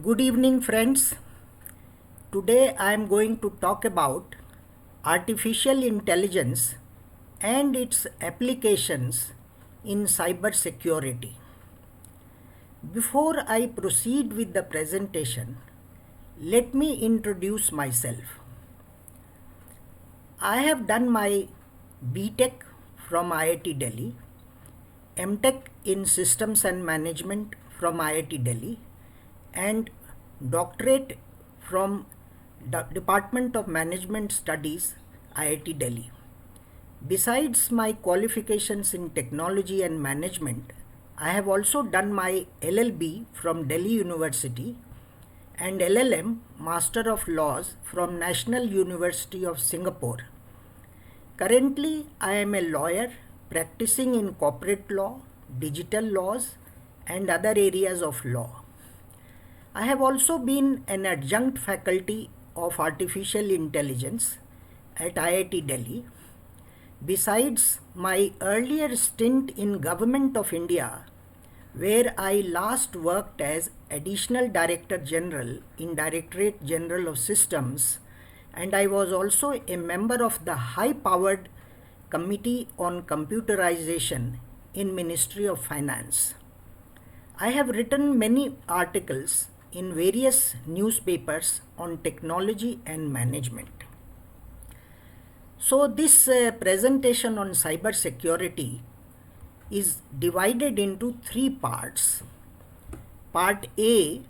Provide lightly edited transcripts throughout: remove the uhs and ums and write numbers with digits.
Good evening, friends. Today I am going to talk about artificial intelligence and its applications in cyber security. Before I proceed with the presentation, let me introduce myself. I have done my BTech from IIT Delhi, MTech in Systems and Management from IIT Delhi, and doctorate from Department of Management Studies, IIT Delhi. Besides my qualifications in technology and management, I have also done my LLB from Delhi University and LLM Master of Laws from National University of Singapore. Currently, I am a lawyer practicing in corporate law, digital laws, and other areas of law. I have also been an adjunct faculty of artificial intelligence at IIT Delhi. Besides my earlier stint in Government of India, where I last worked as Additional Director General in Directorate General of Systems, and I was also a member of the high-powered Committee on Computerization in Ministry of Finance. I have written many articles in various newspapers on technology and management. So this presentation on cyber security is divided into three parts. Part A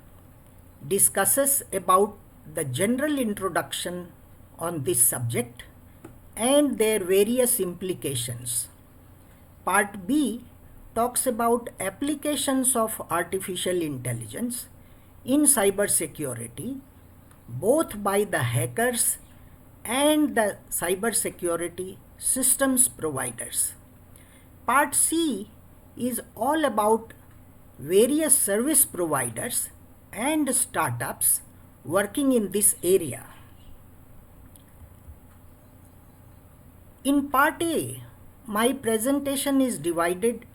discusses about the general introduction on this subject and their various implications. Part B talks about applications of artificial intelligence in cyber security, both by the hackers and the cyber security systems providers. Part C is all about various service providers and startups working in this area. In Part A, my presentation is divided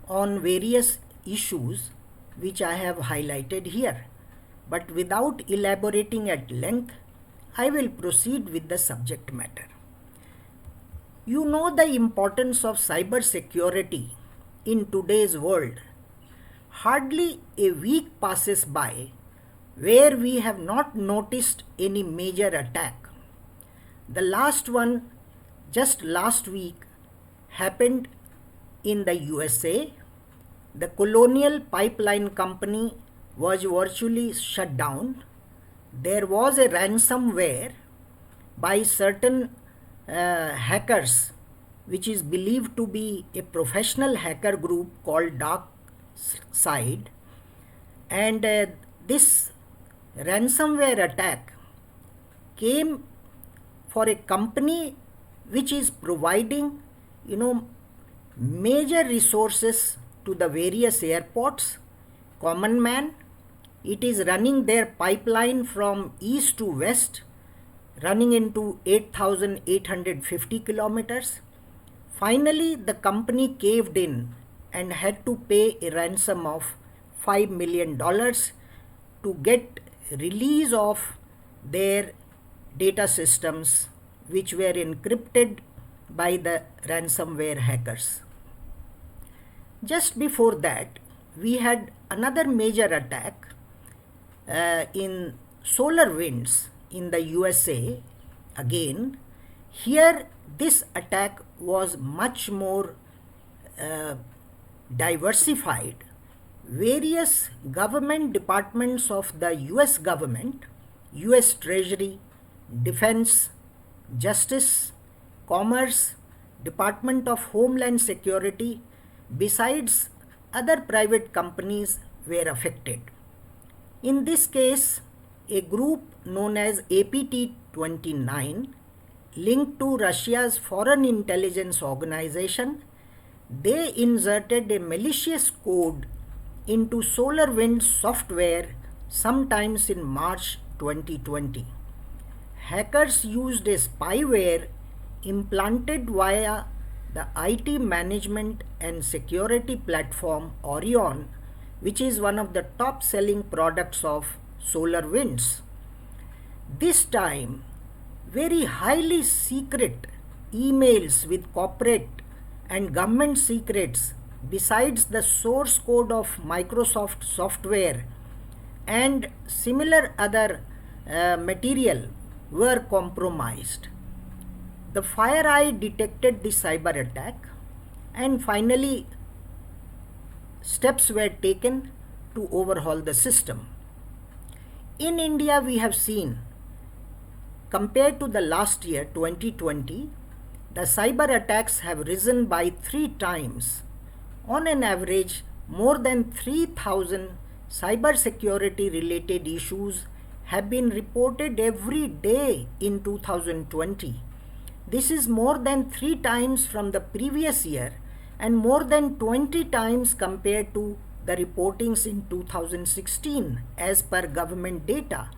on various issues which I have highlighted here, but without elaborating at length, I will proceed with the subject matter. You know the importance of cyber security in today's world. Hardly a week passes by where we have not noticed any major attack. The last one, just last week, happened in the USA. The Colonial Pipeline Company was virtually shut down. There was a ransomware by certain hackers, which is believed to be a professional hacker group called DarkSide, and this ransomware attack came for a company which is providing major resources to the various airports. Common man, it is running their pipeline from east to west, running into 8,850 kilometers. Finally, the company caved in and had to pay a ransom of $5 million to get release of their data systems, which were encrypted by the ransomware hackers. Just before that, we had another major attack in SolarWinds in the USA. Again, here this attack was much more diversified. Various government departments of the US government, US Treasury, Defense, Justice, Commerce, Department of Homeland Security, besides other private companies were affected. In this case, a group known as APT29, linked to Russia's Foreign Intelligence Organization, they inserted a malicious code into SolarWinds software sometimes in March 2020. Hackers used a spyware implanted via the IT management and security platform Orion, which is one of the top selling products of SolarWinds. This time, very highly secret emails with corporate and government secrets, besides the source code of Microsoft software and similar other material, were compromised. The FireEye detected the cyber attack, and finally steps were taken to overhaul the system. In India, we have seen, compared to the last year 2020, the cyber attacks have risen by 3 times. On an average, more than 3,000 cyber security related issues have been reported every day in 2020. This is more than 3 times from the previous year and more than 20 times compared to the reportings in 2016 as per government data.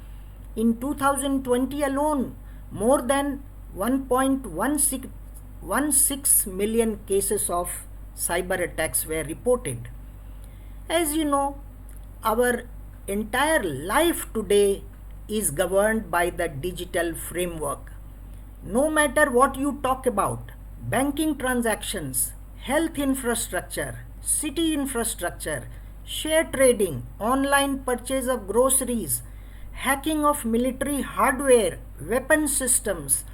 In 2020 alone, more than 1.16 million cases of cyber attacks were reported. As you know, our entire life today is governed by the digital framework. No matter what you talk about, banking transactions, health infrastructure, city infrastructure, share trading, online purchase of groceries, hacking of military hardware, weapon systems,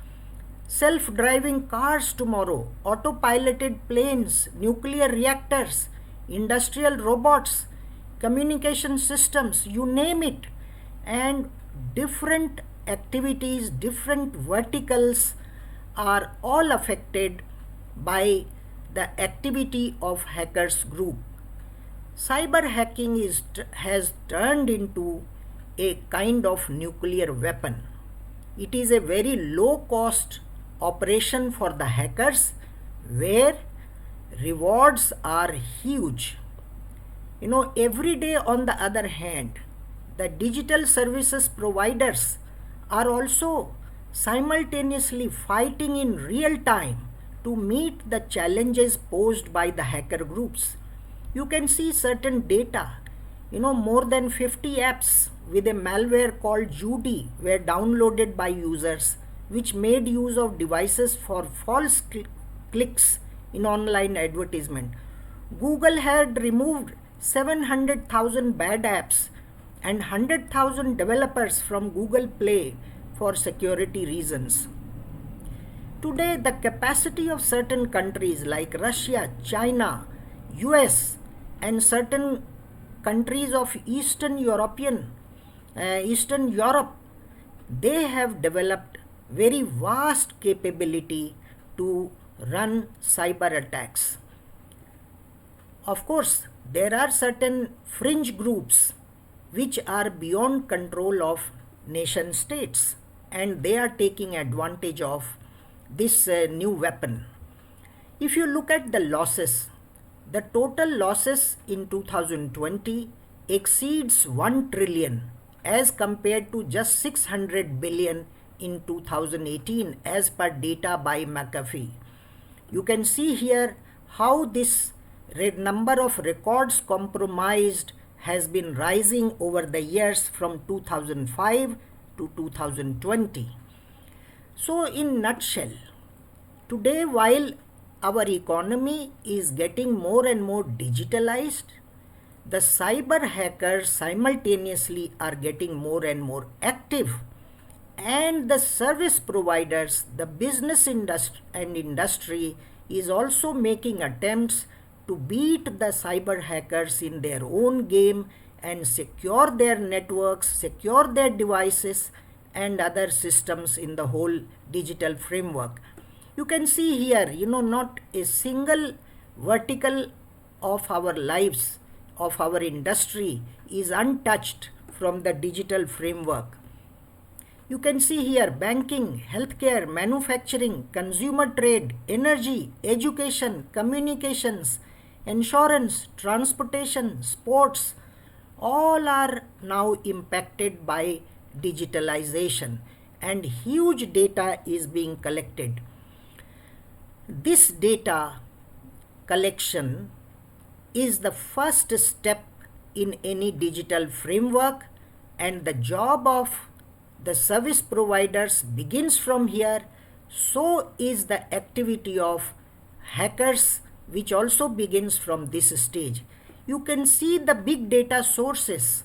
self-driving cars tomorrow, autopiloted planes, nuclear reactors, industrial robots, communication systems, you name it, and different activities, different verticals are all affected by the activity of hackers group. Cyber hacking has turned into a kind of nuclear weapon. It is a very low cost operation for the hackers where rewards are huge. Every day on the other hand, the digital services providers are also simultaneously fighting in real time to meet the challenges posed by the hacker groups. You can see certain data. More than 50 apps with a malware called Judy were downloaded by users, which made use of devices for false clicks in online advertisement. Google had removed 700,000 bad apps and 100,000 developers from Google Play for security reasons. Today, the capacity of certain countries like Russia, China, US, and certain countries of Eastern Europe, they have developed very vast capability to run cyber attacks. Of course, there are certain fringe groups which are beyond control of nation states, and they are taking advantage of this new weapon. If you look at the losses, the total losses in 2020 exceeds 1 trillion as compared to just 600 billion in 2018 as per data by McAfee. You can see here how this number of records compromised has been rising over the years from 2005 to 2020. So in nutshell, today while our economy is getting more and more digitalized, the cyber hackers simultaneously are getting more and more active, and the service providers, the business industry is also making attempts to beat the cyber hackers in their own game and secure their networks, secure their devices and other systems in the whole digital framework. You can see here, not a single vertical of our lives, of our industry is untouched from the digital framework. You can see here banking, healthcare, manufacturing, consumer trade, energy, education, communications, insurance, transportation, sports, all are now impacted by digitalization, and huge data is being collected. This data collection is the first step in any digital framework and the job of the service providers begins from here. So is the activity of hackers, which also begins from this stage. You can see the big data sources,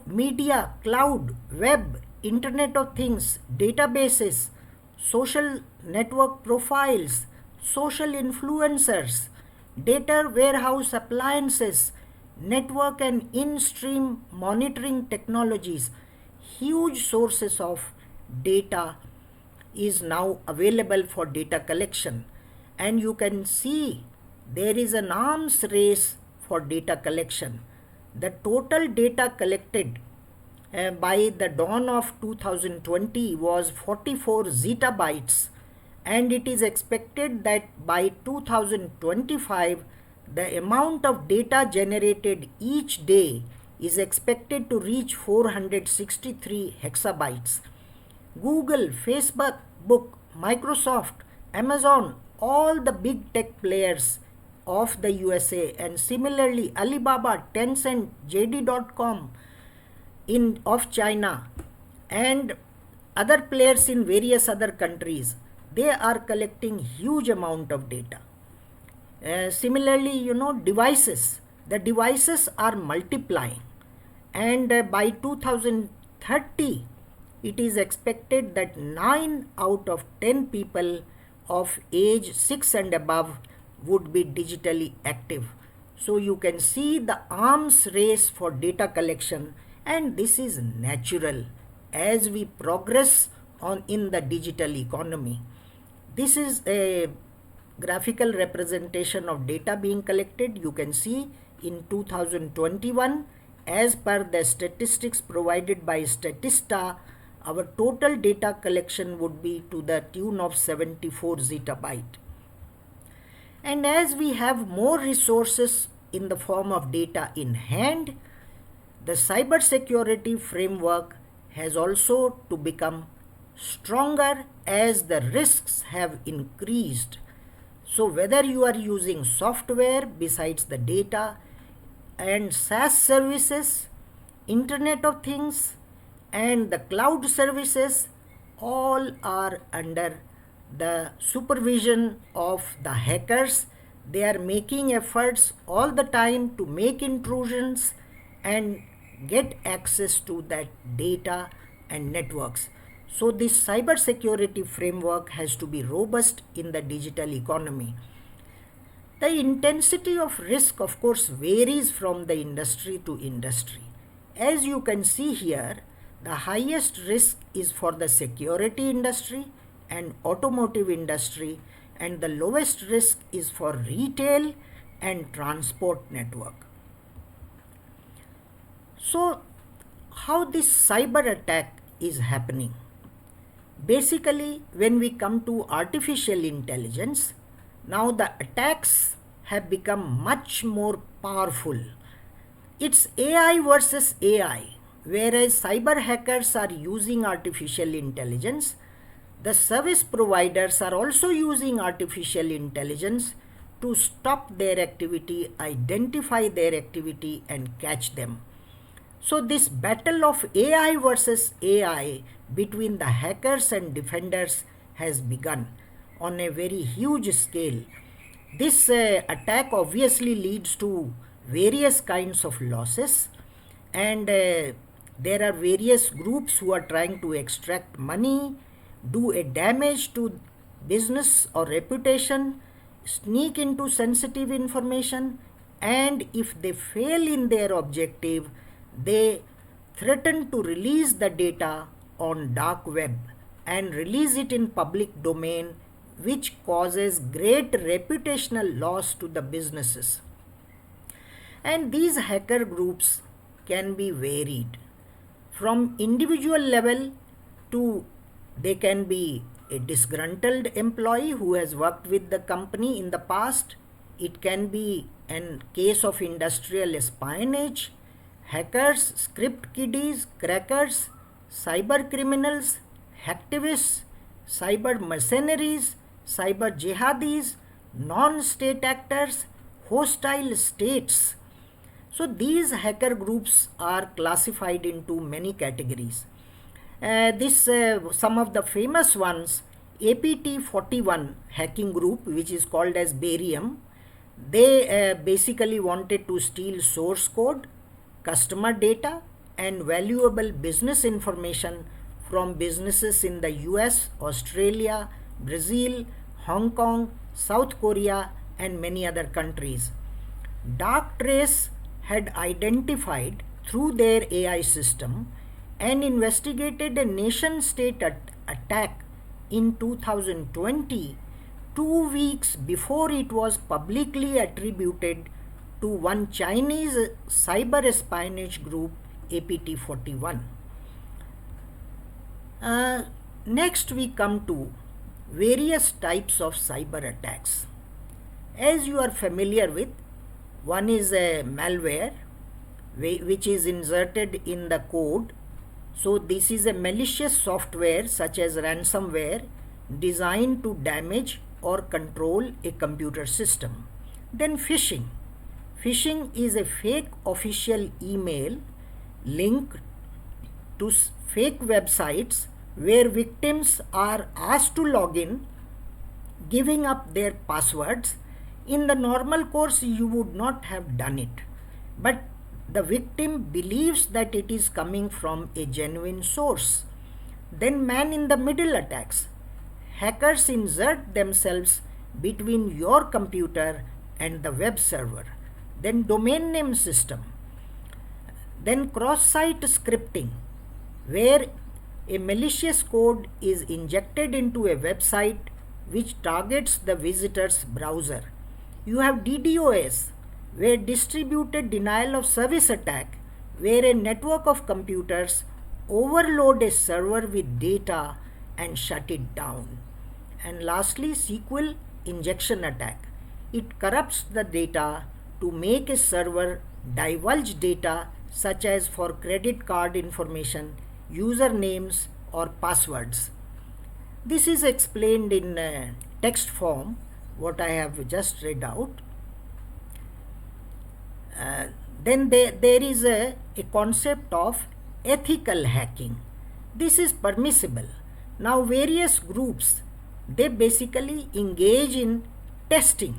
media, cloud, web, internet of things, databases, social network profiles, social influencers, data warehouse appliances, network and in-stream monitoring technologies. Huge sources of data is now available for data collection, and you can see there is an arms race for data collection. The total data collected by the dawn of 2020 was 44 zettabytes, and it is expected that by 2025 the amount of data generated each day is expected to reach 463 hexabytes. Google, Facebook, Microsoft, Amazon, all the big tech players of the USA, and similarly Alibaba, Tencent, JD.com of China, and other players in various other countries, they are collecting huge amount of data. Similarly, devices. The devices are multiplying, and by 2030, it is expected that 9 out of 10 people of age 6 and above would be digitally active. So you can see the arms race for data collection, and this is natural as we progress on in the digital economy. This is a graphical representation of data being collected. You can see in 2021, as per the statistics provided by Statista, our total data collection would be to the tune of 74 zettabyte. And as we have more resources in the form of data in hand, the cybersecurity framework has also to become stronger as the risks have increased. So whether you are using software besides the data and SaaS services, Internet of Things, and the cloud services, all are under the supervision of the hackers. They are making efforts all the time to make intrusions and get access to that data and networks. So this cybersecurity framework has to be robust in the digital economy. The intensity of risk, of course, varies from the industry to industry. As you can see here, the highest risk is for the security industry and automotive industry, and the lowest risk is for retail and transport network. So, how this cyber attack is happening? Basically, when we come to artificial intelligence, now the attacks have become much more powerful. It's AI versus AI, whereas cyber hackers are using artificial intelligence. The service providers are also using artificial intelligence to stop their activity, identify their activity, and catch them. So this battle of AI versus AI between the hackers and defenders has begun on a very huge scale. This attack obviously leads to various kinds of losses, and there are various groups who are trying to extract money, do a damage to business or reputation, sneak into sensitive information, and if they fail in their objective, they threaten to release the data on dark web and release it in public domain, which causes great reputational loss to the businesses. And these hacker groups can be varied from individual level to they can be a disgruntled employee who has worked with the company in the past. It can be a case of industrial espionage, hackers, script kiddies, crackers, cyber criminals, hacktivists, cyber mercenaries, cyber jihadis, non-state actors, hostile states. So these hacker groups are classified into many categories. Some of the famous ones, APT41 hacking group, which is called as Barium. They basically wanted to steal source code, customer data, and valuable business information from businesses in the US, Australia, Brazil, Hong Kong, South Korea, and many other countries. Darktrace had identified through their AI system and investigated a nation state attack in 2020, 2 weeks before it was publicly attributed to one Chinese cyber espionage group, APT41. Next, we come to various types of cyber attacks. As you are familiar with, one is a malware which is inserted in the code. So this is a malicious software such as ransomware designed to damage or control a computer system. Then phishing. Phishing is a fake official email link to fake websites where victims are asked to log in, giving up their passwords. In the normal course, you would not have done it, but the victim believes that it is coming from a genuine source. Then man-in-the-middle attacks. Hackers insert themselves between your computer and the web server. Then domain name system. Then cross-site scripting, where a malicious code is injected into a website which targets the visitor's browser. You have DDoS, where distributed denial of service attack, where a network of computers overload a server with data and shut it down. And lastly, SQL injection attack. It corrupts the data to make a server divulge data such as for credit card information, usernames, or passwords. This is explained in text form, what I have just read out. Then there is a concept of ethical hacking. This is permissible. Now various groups, they basically engage in testing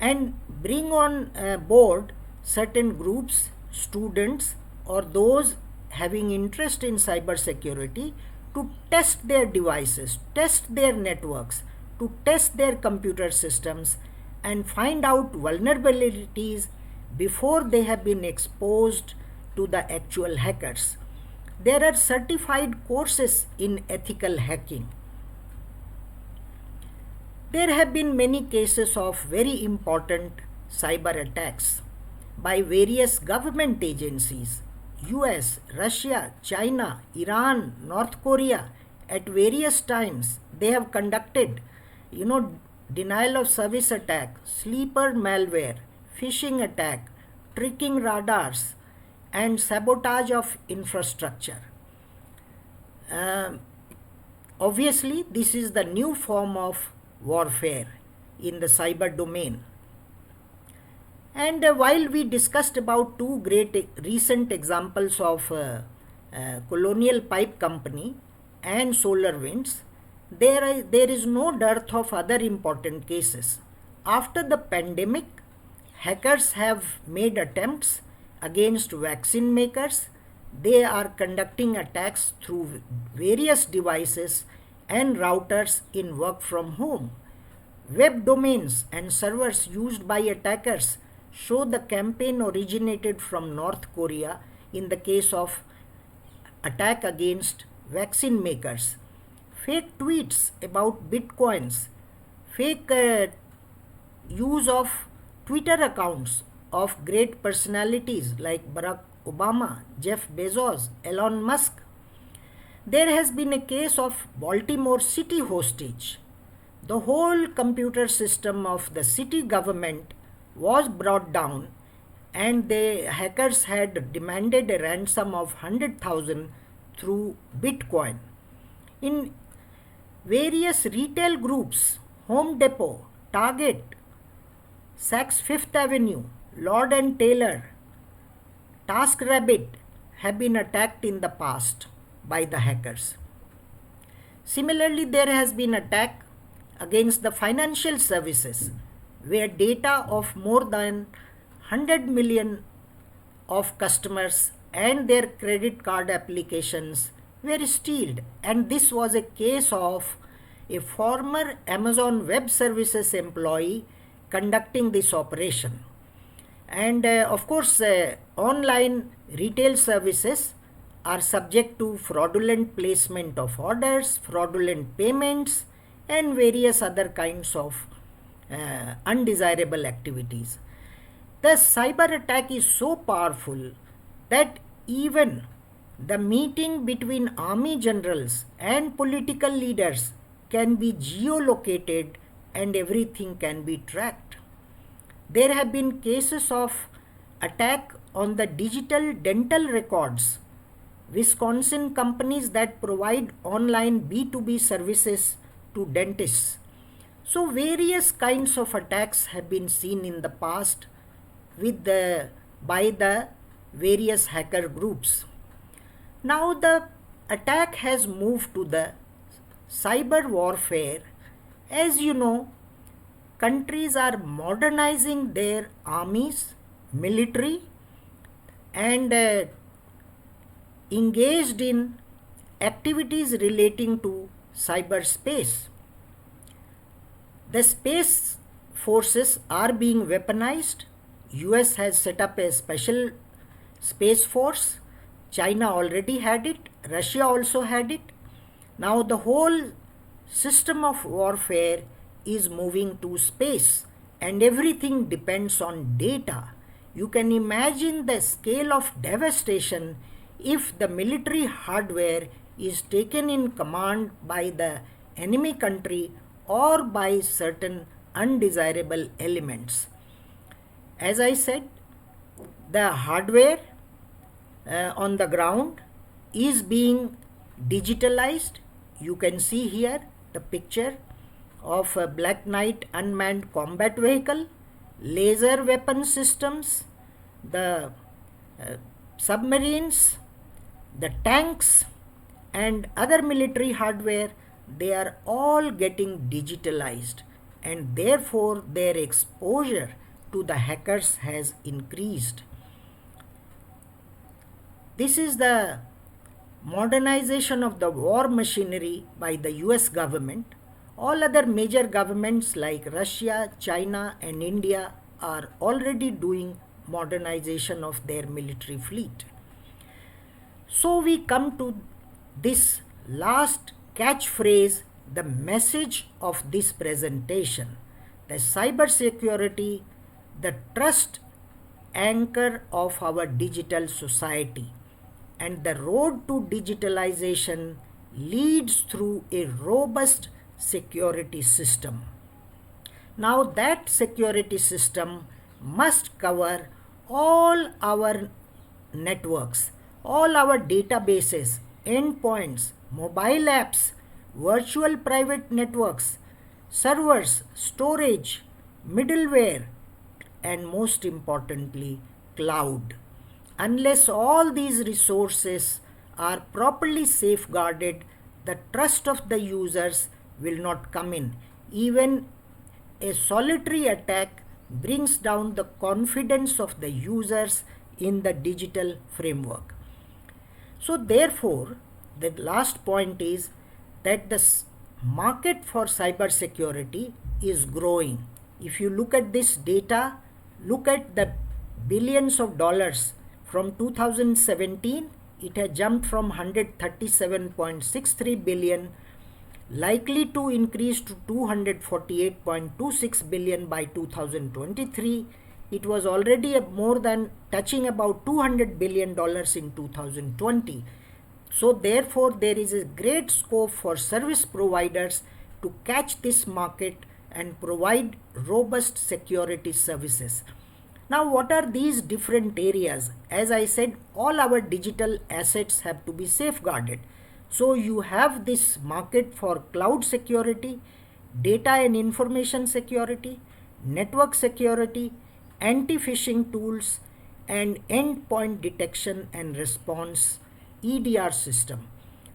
and bring on board certain groups, students, or those having interest in cyber security to test their devices, test their networks, to test their computer systems and find out vulnerabilities before they have been exposed to the actual hackers. There are certified courses in ethical hacking. There have been many cases of very important cyber attacks by various government agencies, US, Russia, China, Iran, North Korea. At various times they have conducted, denial of service attack, sleeper malware, phishing attack, tricking radars, and sabotage of infrastructure. Obviously, this is the new form of warfare in the cyber domain. And while we discussed about two great recent examples of Colonial Pipe Company and SolarWinds, there is no dearth of other important cases. After the pandemic, hackers have made attempts against vaccine makers. They are conducting attacks through various devices and routers in work from home. Web domains and servers used by attackers show the campaign originated from North Korea in the case of attack against vaccine makers. Fake tweets about bitcoins, fake use of Twitter accounts of great personalities like Barack Obama, Jeff Bezos, Elon Musk. There has been a case of Baltimore city hostage. The whole computer system of the city government was brought down and the hackers had demanded a ransom of 100,000 through Bitcoin. In various retail groups, Home Depot, Target, Saks Fifth Avenue, Lord and Taylor, TaskRabbit have been attacked in the past by the hackers. Similarly, there has been attack against the financial services where data of more than 100 million of customers and their credit card applications were stealed, and this was a case of a former Amazon Web Services employee conducting this operation. And of course, online retail services are subject to fraudulent placement of orders, fraudulent payments, and various other kinds of undesirable activities. The cyber attack is so powerful that even the meeting between army generals and political leaders can be geolocated and everything can be tracked. There have been cases of attack on the digital dental records. Wisconsin companies that provide online B2B services to dentists. So various kinds of attacks have been seen in the past by the various hacker groups. Now the attack has moved to the cyber warfare. As you know, countries are modernizing their armies, military, and engaged in activities relating to cyberspace. The space forces are being weaponized. US has set up a special space force. China already had it. Russia also had it. Now the whole system of warfare is moving to space, and everything depends on data. You can imagine the scale of devastation if the military hardware is taken in command by the enemy country or by certain undesirable elements. As I said, the hardware on the ground is being digitalized. You can see here the picture of a Black Knight unmanned combat vehicle, laser weapon systems, the submarines, the tanks, and other military hardware. They are all getting digitalized, and therefore their exposure to the hackers has increased. This is the modernization of the war machinery by the US government. All other major governments like Russia, China, and India are already doing modernization of their military fleet. So we come to this last catchphrase, the message of this presentation. The cybersecurity, the trust anchor of our digital society, and the road to digitalization leads through a robust security system. Now that security system must cover all our networks, all our databases, endpoints, mobile apps, virtual private networks, servers, storage, middleware, and most importantly, cloud. Unless all these resources are properly safeguarded, the trust of the users will not come in. Even a solitary attack brings down the confidence of the users in the digital framework. So therefore, the last point is that the market for cybersecurity is growing. If you look at this data, look at the billions of dollars. From 2017, it has jumped from 137.63 billion, likely to increase to 248.26 billion by 2023. It was already more than touching about $200 billion in 2020. So therefore, there is a great scope for service providers to catch this market and provide robust security services. Now, what are these different areas? As I said, all our digital assets have to be safeguarded. So you have this market for cloud security, data and information security, network security, anti-phishing tools, and endpoint detection and response EDR system.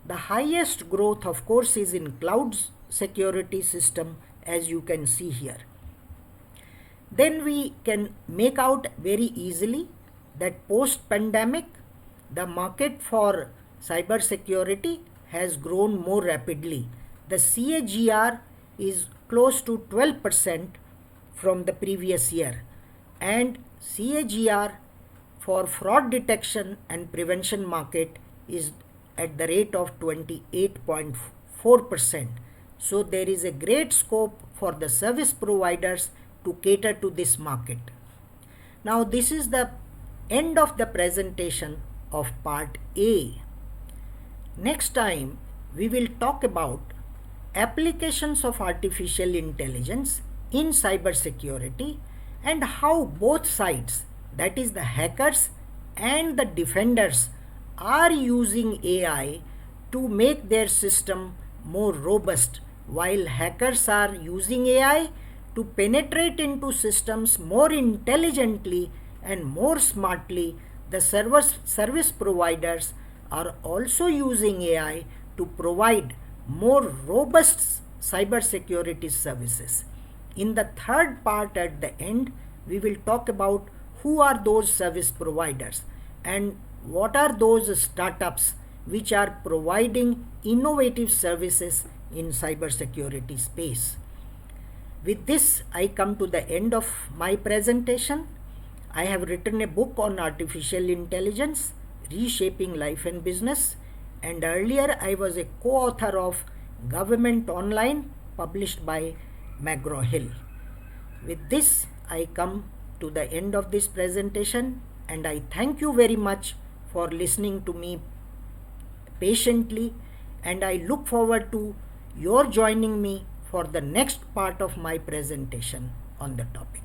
The highest growth, of course, is in cloud security system, as you can see here. Then we can make out very easily that post-pandemic, the market for cyber security has grown more rapidly. The CAGR is close to 12% from the previous year, and CAGR for fraud detection and prevention market is at the rate of 28.4%. So there is a great scope for the service providers to cater to this market. Now this is the end of the presentation of part A. Next time we will talk about applications of artificial intelligence in cybersecurity and how both sides, that is the hackers and the defenders, are using AI to make their system more robust, while hackers are using AI to penetrate into systems more intelligently and more smartly. The service providers are also using AI to provide more robust cybersecurity services. In the third part at the end, we will talk about who are those service providers and what are those startups which are providing innovative services in cybersecurity space. With this, I come to the end of my presentation. I have written a book on artificial intelligence, Reshaping Life and Business, and earlier I was a co-author of Government Online, published by McGraw-Hill. With this, I come to the end of this presentation, and I thank you very much for listening to me patiently, and I look forward to your joining me for the next part of my presentation on the topic.